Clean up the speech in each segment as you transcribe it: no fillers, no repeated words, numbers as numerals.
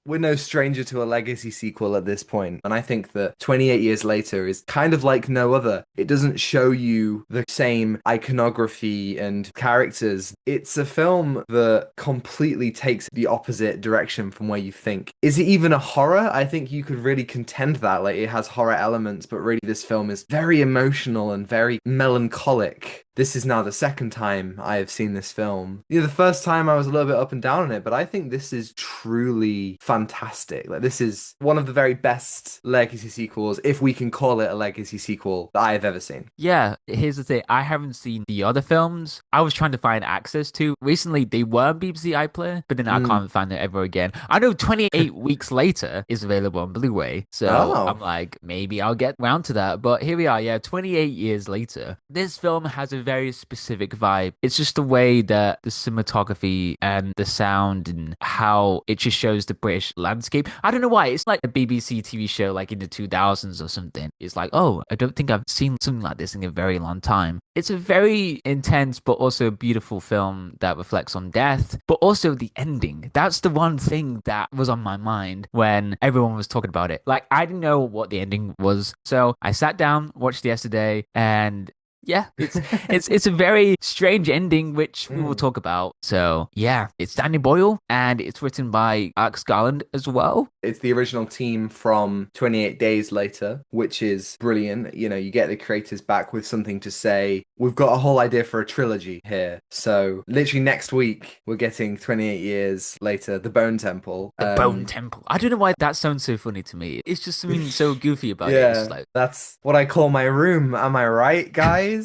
we're no stranger to a legacy sequel at this point, and I think that 28 years later is kind of like no other. It doesn't show you the same iconography and characters. It's a film that completely takes the opposite direction from where you think. Is it even a horror? I think you could really contend that. Like, it has horror elements, but really this film is very emotional and very melancholic. This is now the second time I have seen this film. The first time I was a little bit up and down on it, but I think this is truly fantastic. Like, this is one of the very best legacy sequels, if we can call it a legacy sequel, that I have ever seen. Yeah, here's the thing. I haven't seen the other films. I was trying to find access to. Recently, they were on BBC iPlayer, but then I Mm. can't find it ever again. I know 28 Weeks Later is available on Blu-ray, so I'm Oh. like, maybe I'll get round to that. But here we are, yeah, 28 years later. This film has a very specific vibe. It's just the way that the cinematography and the sound and how it just shows the British landscape. I don't know why. It's like a BBC TV show like in the 2000s or something. It's like, oh, I don't think I've seen something like this in a very long time. It's a very intense but also beautiful film that reflects on death, but also the ending. That's the one thing that was on my mind when everyone was talking about it. Like, I didn't know what the ending was. So I sat down, watched it yesterday, and yeah, it's a very strange ending, which we will Mm. talk about. So yeah, it's Danny Boyle, and it's written by Alex Garland as well. It's the original team from 28 Days Later, which is brilliant. You get the creators back with something to say. We've got a whole idea for a trilogy here. So, literally next week, we're getting 28 Years Later, The Bone Temple. The Bone Temple. I don't know why that sounds so funny to me. It's just something so goofy about it. It's Yeah, like that's what I call my room. Am I right, guys?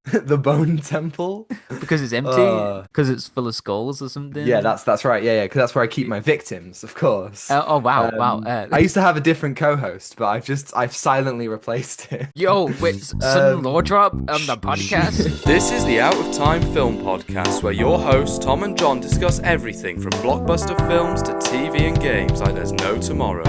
The Bone Temple. because it's empty, Uh, because it's full of skulls or yeah, something. that's right. Yeah, yeah, because that's where I keep my victims, of course. Oh wow, wow. I used to have a different co-host, but I've silently replaced it. Yo, wait, sudden lore drop on the podcast. This is the Out of Time Film Podcast, where your hosts Tom and John discuss everything from blockbuster films to TV and games like there's no tomorrow.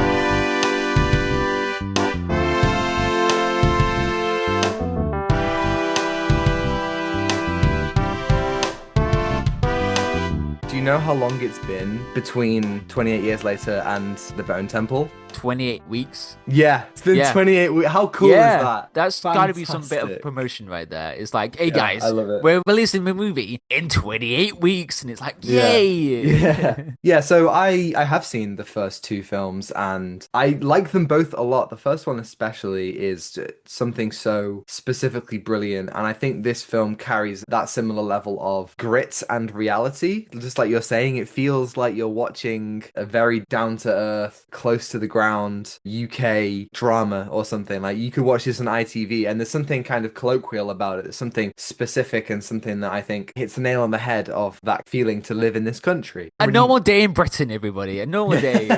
Do you know how long it's been between 28 Years Later and The Bone Temple? 28 weeks. Yeah, it's been Yeah. 28 weeks. How cool is Yeah, that? that's got to be some bit of Fantastic. promotion right there. It's like, hey Yeah, I guys, love it. we're releasing a movie in 28 weeks, and it's like, Yeah. yay! Yeah. Yeah, so I have seen the first two films and I like them both a lot. The first one especially is something so specifically brilliant, and I think this film carries that similar level of grit and reality. Just like you're saying, it feels like you're watching a very down to earth, close to the ground UK drama or something. Like, you could watch this on ITV and there's something kind of colloquial about it. There's something specific and something that I think hits the nail on the head of that feeling to live in this country. A Really normal day in Britain, everybody. A normal day,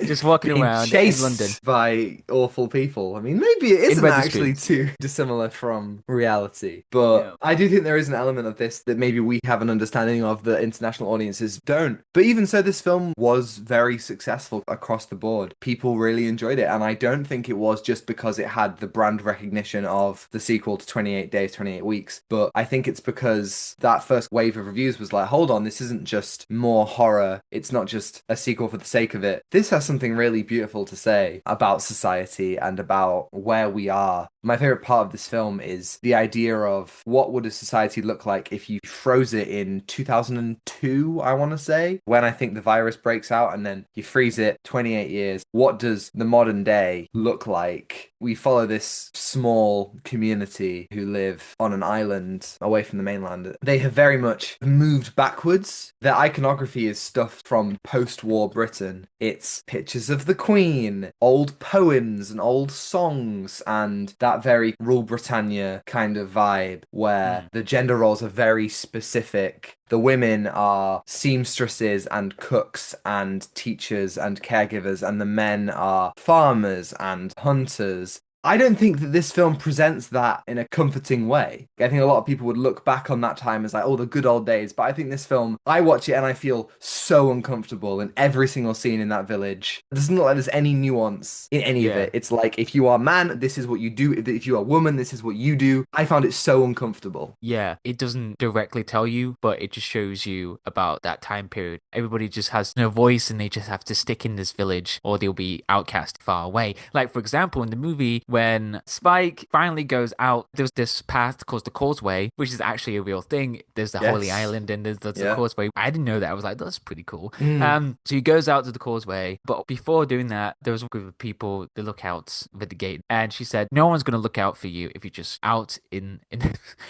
just walking being around in London. chased by awful people. I mean, maybe it isn't Redding actually Streets. too dissimilar from reality, but Yeah. I do think there is an element of this that maybe we have an understanding of that international audiences don't. But even so, this film was very successful across the board. People really enjoyed it, and I don't think it was just because it had the brand recognition of the sequel to 28 Days, 28 Weeks, but I think it's because that first wave of reviews was like, hold on, this isn't just more horror. It's not just a sequel for the sake of it. This has something really beautiful to say about society and about where we are. My favorite part of this film is the idea of what would a society look like if you froze it in 2002, I want to say, when I think the virus breaks out, and then you freeze it 28 years. What does the modern day look like? We follow this small community who live on an island away from the mainland. They have very much moved backwards. Their iconography is stuff from post-war Britain. It's pictures of the Queen, old poems and old songs, and that very Rule Britannia kind of vibe where the gender roles are very specific. The women are seamstresses and cooks and teachers and caregivers, and the men are farmers and hunters. I don't think that this film presents that in a comforting way. I think a lot of people would look back on that time as like, oh, the good old days. But I think this film, I watch it and I feel so uncomfortable in every single scene in that village. It doesn't look like there's any nuance in any of Yeah. it. It's like, if you are man, this is what you do. If you are woman, this is what you do. I found it so uncomfortable. Yeah, it doesn't directly tell you, but it just shows you about that time period. Everybody just has no voice and they just have to stick in this village or they'll be outcast far away. Like, for example, in the movie, when Spike finally goes out, there's this path called the Causeway, which is actually a real thing. There's the Holy Yes. Island and there's the Yeah. Causeway. I didn't know that. I was like, that's pretty cool. Mm. So he goes out to the Causeway, but before doing that, there was a group of people, the lookouts at the gate, and she said, no one's going to look out for you if you're just out in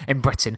in Britain.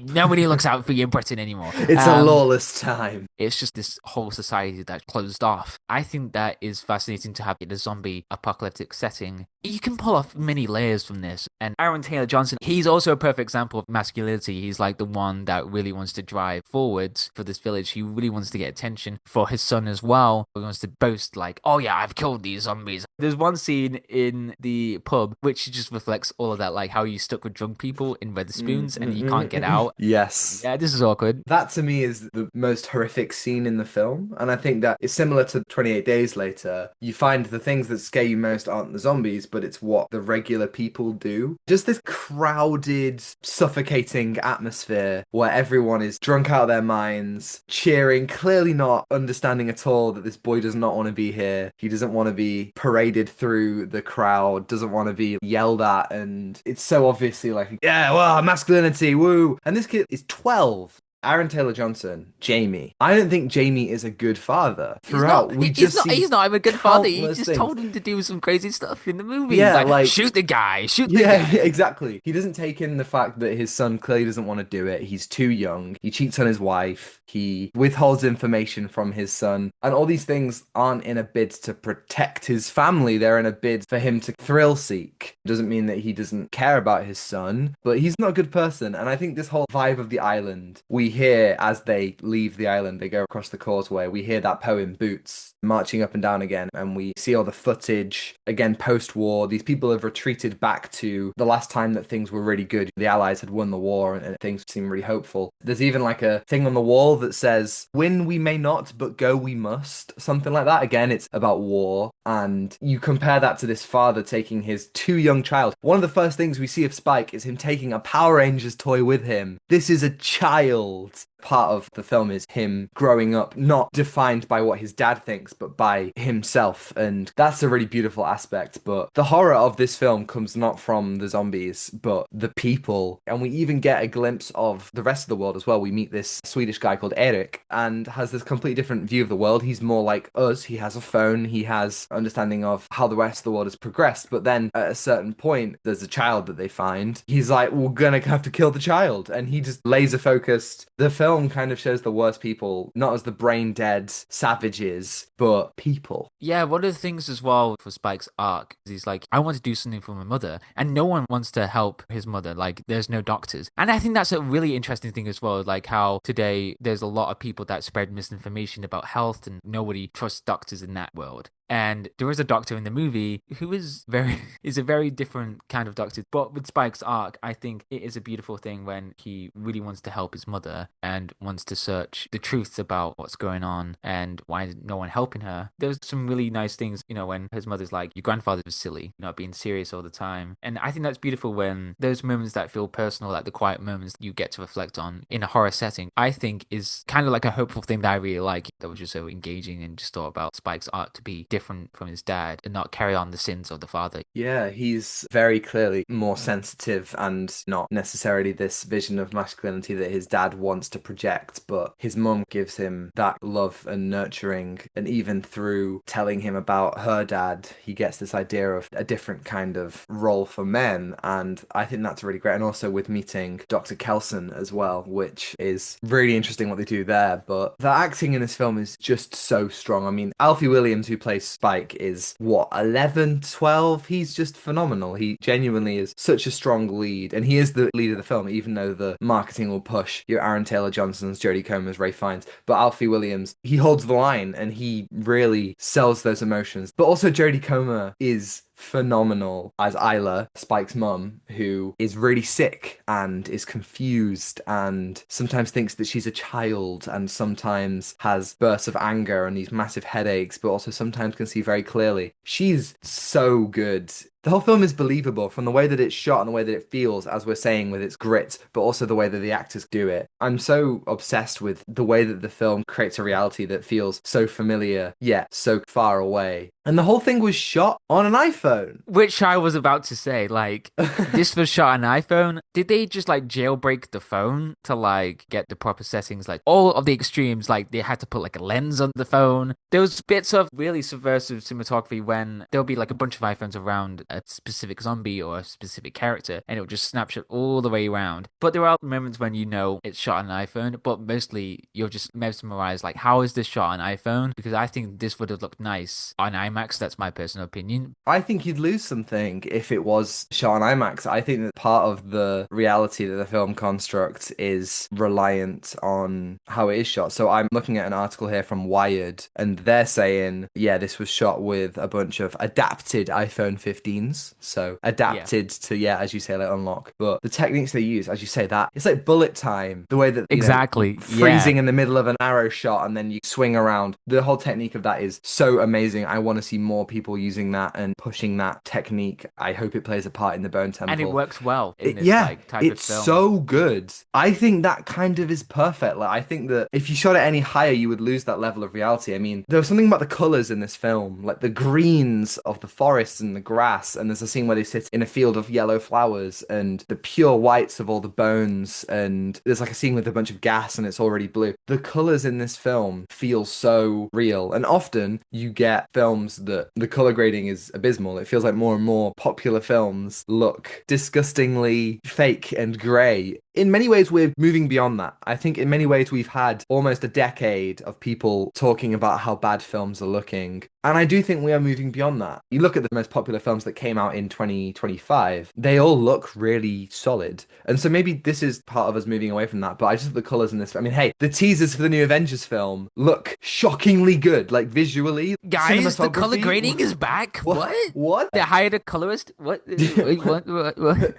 Nobody looks out for you in Britain anymore. It's a lawless time. It's just this whole society that's closed off. I think that is fascinating to have in a zombie apocalyptic setting. You can pull off many layers from this. And Aaron Taylor Johnson, he's also a perfect example of masculinity. He's like the one that really wants to drive forwards for this village. He really wants to get attention for his son as well. He wants to boast like, oh yeah, I've killed these zombies. There's one scene in the pub which just reflects all of that, like how you stuck with drunk people in Wetherspoons and you can't get out. Yes. Yeah, this is awkward. That to me is the most horrific scene in the film. And I think that it's similar to 28 Days Later. You find the things that scare you most aren't the zombies, but it's what the regular people do. Just this crowded, suffocating atmosphere where everyone is drunk out of their minds, cheering, clearly not understanding at all that this boy does not want to be here. He doesn't want to be paraded through the crowd, doesn't want to be yelled at. And it's so obviously like, yeah, well, masculinity, woo. And this kid is 12. Aaron Taylor Johnson, Jamie. I don't think Jamie is a good father. Throughout, He's not even a good father. He countless just things. told him to do some crazy stuff in the movie. Yeah, He's like shoot the guy, shoot the yeah, guy. exactly. He doesn't take in the fact that his son clearly doesn't want to do it. He's too young. He cheats on his wife. He withholds information from his son. And all these things aren't in a bid to protect his family. They're in a bid for him to thrill seek. Doesn't mean that he doesn't care about his son, but he's not a good person. And I think this whole vibe of the island, we hear as they leave the island, they go across the causeway. We hear that poem, Boots, marching up and down again. And we see all the footage, again, post-war. These people have retreated back to the last time that things were really good. The Allies had won the war and things seem really hopeful. There's even like a thing on the wall that says, win we may not, but go we must. Something like that. Again, it's about war. And you compare that to this father taking his too young child. One of the first things we see of Spike is him taking a Power Rangers toy with him. This is a child. Part of the film is him growing up, not defined by what his dad thinks, but by himself. And that's a really beautiful aspect. But the horror of this film comes not from the zombies, but the people. And we even get a glimpse of the rest of the world as well. We meet this Swedish guy called Erik and has this completely different view of the world. He's more like us. He has a phone. He has understanding of how the rest of the world has progressed. But then at a certain point, there's a child that they find. He's like, we're gonna have to kill the child. And he just laser focused. The film kind of shows the worst people, not as the brain dead savages, but people. Yeah, one of the things as well for Spike's arc is he's like, I want to do something for my mother, and no one wants to help his mother. Like, there's no doctors. And I think that's a really interesting thing as well, like how today there's a lot of people that spread misinformation about health and nobody trusts doctors in that world. And there is a doctor in the movie who is a very different kind of doctor. But with Spike's arc, I think it is a beautiful thing when he really wants to help his mother and wants to search the truth about what's going on and why is no one helping her. There's some really nice things, you know, when his mother's like, your grandfather was silly, not being serious all the time. And I think that's beautiful when those moments that feel personal, like the quiet moments you get to reflect on in a horror setting, I think is kind of like a hopeful thing that I really like, that was just so engaging and just thought about Spike's arc to be different from his dad and not carry on the sins of the father. Yeah, he's very clearly more sensitive and not necessarily this vision of masculinity that his dad wants to project, but his mum gives him that love and nurturing. And even through telling him about her dad, he gets this idea of a different kind of role for men. And I think that's really great. And also with meeting Dr. Kelson as well, which is really interesting what they do there. But the acting in this film is just so strong. I mean, Alfie Williams, who plays Spike, is what, 11, 12? He's just phenomenal. He genuinely is such a strong lead, and he is the lead of the film, even though the marketing will push your Aaron Taylor Johnson's, Jodie Comer's, Ray Fiennes. But Alfie Williams, he holds the line and he really sells those emotions. But also Jodie Comer is phenomenal as Isla, Spike's mum, who is really sick and is confused and sometimes thinks that she's a child and sometimes has bursts of anger and these massive headaches, but also sometimes can see very clearly. She's so good. The whole film is believable from the way that it's shot and the way that it feels, as we're saying, with its grit, but also the way that the actors do it. I'm so obsessed with the way that the film creates a reality that feels so familiar, yet so far away. And the whole thing was shot on an iPhone. Which I was about to say, like, this was shot on an iPhone. Did they just, like, jailbreak the phone to, like, get the proper settings? Like, all of the extremes, like, they had to put, like, a lens on the phone. There was bits of really subversive cinematography when there'll be, like, a bunch of iPhones around a specific zombie or a specific character, and it would just snapshot all the way around. But there are moments when you know it's shot on an iPhone, but mostly you're just mesmerized, like, how is this shot on iPhone? Because I think this would have looked nice on IMAX. That's my personal opinion. I think you'd lose something if it was shot on IMAX. I think that part of the reality that the film construct is reliant on how it is shot. So I'm looking at an article here from Wired, and they're saying, yeah, this was shot with a bunch of adapted iPhone 15s. So adapted to, yeah, as you say, like unlock. But the techniques they use, as you say, that it's like bullet time, the way that Exactly. freezing in the middle of an arrow shot and then you swing around. The whole technique of that is so amazing. I want to see more people using that and pushing that technique. I hope it plays a part in the Bone Temple. And it works well in this type of it's film. so good. I think that kind of is perfect. Like, I think that if you shot it any higher, you would lose that level of reality. I mean, there was something about the colors in this film, like the greens of the forests and the grass, and there's a scene where they sit in a field of yellow flowers and the pure whites of all the bones, and there's like a scene with a bunch of gas and it's already blue. The colors in this film feel so real, and often you get films that the color grading is abysmal. It feels like more and more popular films look disgustingly fake and grey. In many ways, we're moving beyond that. I think in many ways, we've had almost a decade of people talking about how bad films are looking. And I do think we are moving beyond that. You look at the most popular films that came out in 2025, they all look really solid. And so maybe this is part of us moving away from that. But I just think the colours in this, I mean, hey, the teasers for the new Avengers film look shockingly good, like visually. Guys, the color grading is back. What? They hired a colorist? What? Wait, what?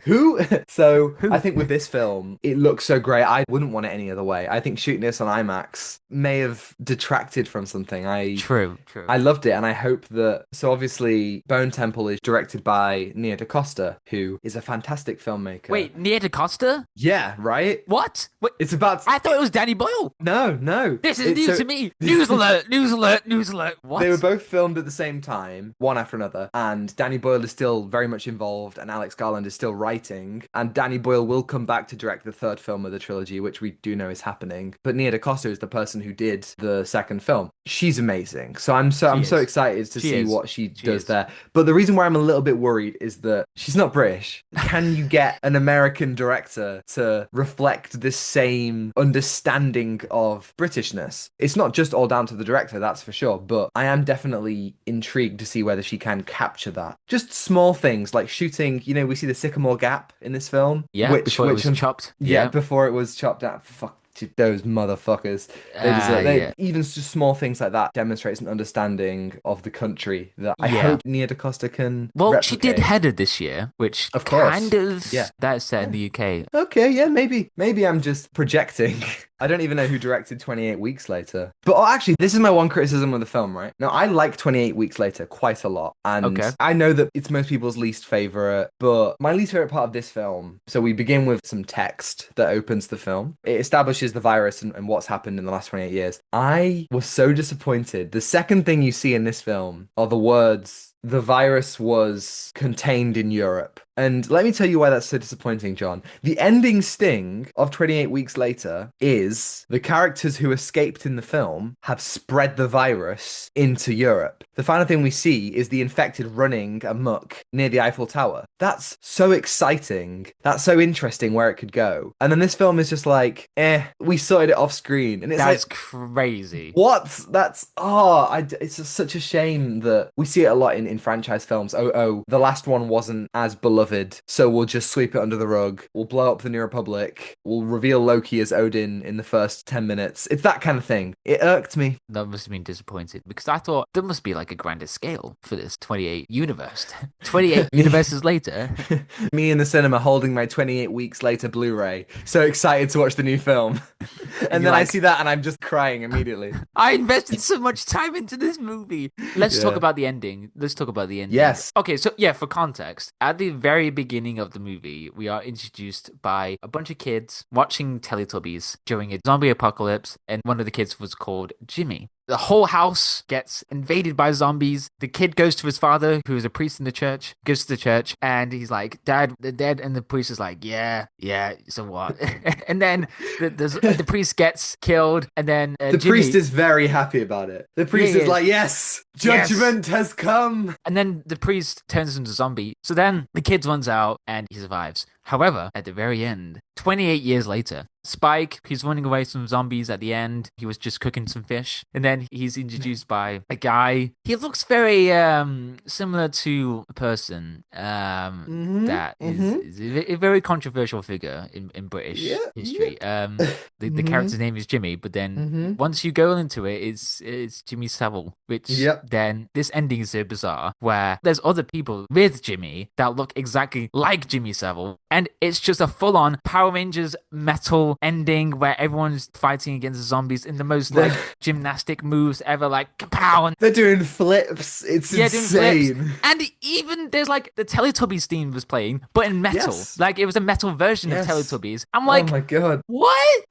Who? So I think with this film, it looks so great. I wouldn't want it any other way. I think shooting this on IMAX may have detracted from something. True. I loved it, and I hope that. So obviously, Bone Temple is directed by Nia DaCosta, who is a fantastic filmmaker. Wait, Nia DaCosta? Yeah, right. What? Wait, It's about. I thought it was Danny Boyle. No. This is news to me. News alert! News alert! News alert! What? They were both filmed at the same time, one after another, and Danny Boyle is still very much involved, and Alex Garland is still writing, and Danny Boyle will come back to direct the third film of the trilogy, which we do know is happening. But Nia DaCosta is the person who did the second film. She's amazing, so I'm so excited to see what she does there. But the reason why I'm a little bit worried is that she's not British. Can you get an American director to reflect this same understanding of Britishness? It's not just all down to the director, that's for sure, but I am definitely intrigued to see whether she can capture that. Just small things like shooting, we see the Sycamore Gap in this film. Yeah, before it was chopped. Yeah, before it was chopped out. Fuck. Those motherfuckers. Even just small things like that demonstrates an understanding of the country that I hope Nia DaCosta can replicate. She did Header this year, which of course. That's set in the UK. Okay, yeah, maybe I'm just projecting. I don't even know who directed 28 Weeks Later. But actually, this is my one criticism of the film, right? Now, I like 28 Weeks Later quite a lot. And I know that it's most people's least favorite, but my least favorite part of this film, so we begin with some text that opens the film. It establishes the virus and what's happened in the last 28 years. I was so disappointed. The second thing you see in this film are the words, "The virus was contained in Europe." And let me tell you why that's so disappointing, John. The ending sting of 28 Weeks Later is the characters who escaped in the film have spread the virus into Europe. The final thing we see is the infected running amok near the Eiffel Tower. That's so exciting. That's so interesting where it could go. And then this film is just like, we sorted it off screen. And it's crazy. What? It's just such a shame that we see it a lot in franchise films. The last one wasn't as beloved beloved, so we'll just sweep it under the rug. We'll blow up the New Republic. We'll reveal Loki as Odin in the first 10 minutes. It's that kind of thing. It irked me. That must have been disappointed because I thought there must be like a grander scale for this 28 universe. 28 universes later. Me in the cinema holding my 28 weeks later Blu-ray. So excited to watch the new film. And then I see that and I'm just crying immediately. I invested so much time into this movie. Let's talk about the ending. Yes. Okay, so for context, at the very beginning of the movie, we are introduced by a bunch of kids watching Teletubbies during a zombie apocalypse, and one of the kids was called Jimmy. The whole house gets invaded by zombies. The kid goes to his father, who is a priest in the church, goes to the church, and he's like, Dad, they're dead. And the priest is like, yeah, so what? And then the priest gets killed, and then the Jimmy... priest is very happy about it. The priest is like, yes, judgment has come. And then the priest turns into a zombie. So then the kid runs out, and he survives. However, at the very end, 28 years later, Spike, he's running away from zombies at the end. He was just cooking some fish. And then he's introduced by a guy. He looks very similar to a person that is a very controversial figure in British history. The character's name is Jimmy, but then once you go into it, it's Jimmy Savile, which then this ending is so bizarre, where there's other people with Jimmy that look exactly like Jimmy Savile. And it's just a full-on Power Rangers metal ending where everyone's fighting against the zombies in the most like gymnastic moves ever, like kapow! And they're doing flips. It's insane. Flips. And even there's like the Teletubbies theme was playing, but in metal. Like it was a metal version of Teletubbies. I'm like, oh my god, what?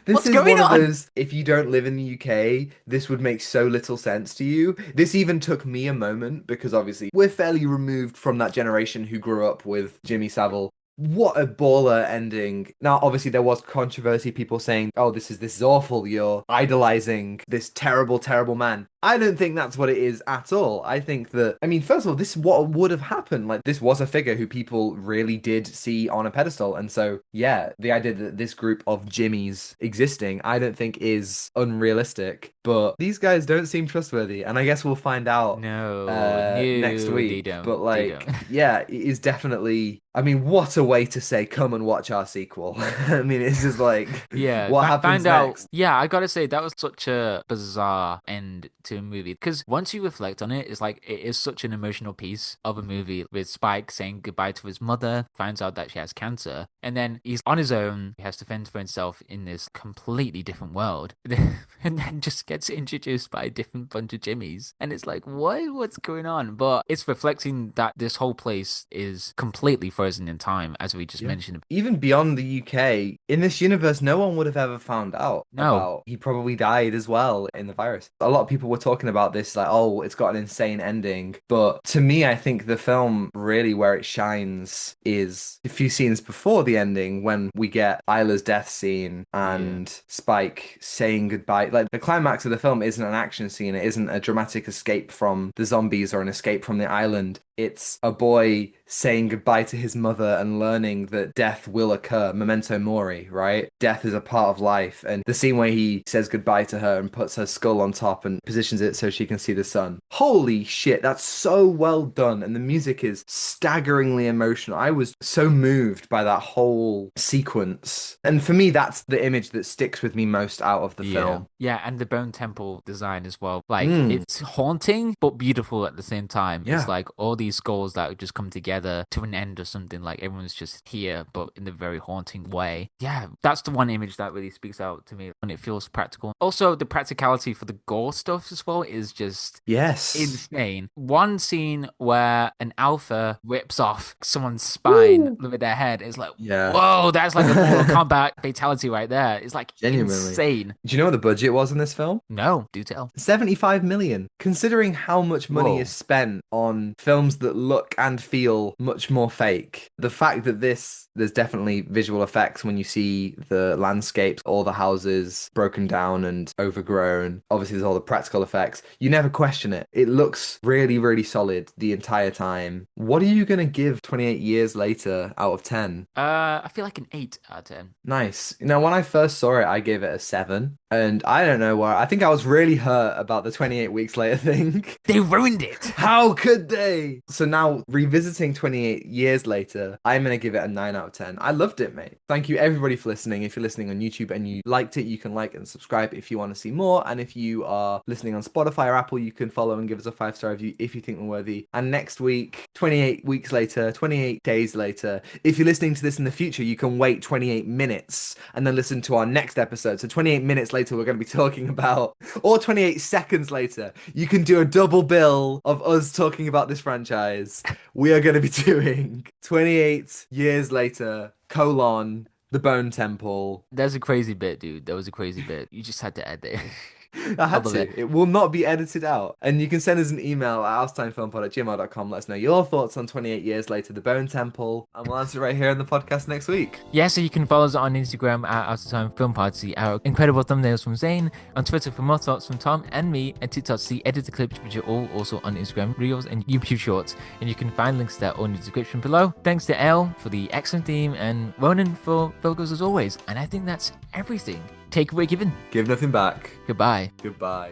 What's going on? Those, if you don't live in the UK, this would make so little sense to you. This even took me a moment because obviously we're fairly removed from that generation who grew up with Jimmy Savile. What a baller ending. Now, obviously, there was controversy, people saying, oh, this is awful. You're idolizing this terrible, terrible man. I don't think that's what it is at all. I think that, first of all, this is what would have happened. Like, this was a figure who people really did see on a pedestal. And so, yeah, the idea that this group of Jimmys existing, I don't think is unrealistic. But these guys don't seem trustworthy. And I guess we'll find out next week. They don't. But, like, yeah, it is definitely... what a way to say, come and watch our sequel. It's just like, what happens next? I gotta say, that was such a bizarre end to a movie. Because once you reflect on it, it's like, it is such an emotional piece of a movie with Spike saying goodbye to his mother, finds out that she has cancer, and then he's on his own, he has to fend for himself in this completely different world, and then just gets introduced by a different bunch of Jimmys. And it's like, what's going on? But it's reflecting that this whole place is completely frozen in time, as we just mentioned. Even beyond the UK, in this universe, no one would have ever found out about. He probably died as well in the virus. A lot of people were talking about this, like, oh, it's got an insane ending. But to me, I think the film really where it shines is a few scenes before the ending when we get Isla's death scene and Spike saying goodbye. Like, the climax of the film isn't an action scene. It isn't a dramatic escape from the zombies or an escape from the island. It's a boy saying goodbye to his mother and learning that death will occur. Memento mori, right? Death is a part of life. And the scene where he says goodbye to her and puts her skull on top and positions it so she can see the sun. Holy shit, that's so well done. And the music is staggeringly emotional. I was so moved by that whole sequence. And for me, that's the image that sticks with me most out of the film. Yeah, and the Bone Temple design as well. Like, it's haunting, but beautiful at the same time. Yeah. It's like all these skulls that just come together to an end or something. Like, everyone's just here, but in a very haunting way. Yeah, that's the one image that really speaks out to me when it feels practical. Also, the practicality for the gore stuff as well is just insane. One scene where an alpha rips off someone's spine with their head is like, whoa, that's like a Mortal Kombat fatality right there. It's like insane. Do you know what the budget was in this film? No, do tell. 75 million. Considering how much money is spent on films that look and feel much more fake, the fact that there's definitely visual effects when you see the landscapes, all the houses broken down and overgrown. Obviously, there's all the practical effects. You never question it. It looks really, really solid the entire time. What are you going to give 28 years later out of 10? I feel like an 8 out of 10. Nice. Now, when I first saw it, I gave it a 7. And I don't know why. I think I was really hurt about the 28 weeks later thing. They ruined it. How could they? So now, revisiting 28 years later, I'm going to give it a 9 out of 10. I loved it, mate. Thank you, everybody, for listening. If you're listening on YouTube and you liked it, you can like and subscribe if you want to see more. And if you are listening on Spotify or Apple, you can follow and give us a 5-star review if you think we're worthy. And next week, 28 weeks later, 28 days later, if you're listening to this in the future, you can wait 28 minutes and then listen to our next episode. So 28 minutes later, we're going to be talking about, or 28 seconds later, you can do a double bill of us talking about this franchise. We are going to be doing 28 years later, the Bone Temple. That's a crazy bit, dude. That was a crazy bit. You just had to add it. I had to. It will not be edited out. And you can send us an email at ousetimefilmpod@gmail.com. Let us know your thoughts on 28 years later, the Bone Temple, and we'll answer it right here on the podcast next week. Yeah, so you can follow us on Instagram at Out of Time Film Pod to see our incredible thumbnails from Zain, on Twitter for more thoughts from Tom and me, and TikTok to see edited clips, which are all also on Instagram, Reels, and YouTube Shorts. And you can find links to that all in the description below. Thanks to Elle for the excellent theme, and Ronan for logos as always. And I think that's everything. Take away, given. Give nothing back. Goodbye. Goodbye.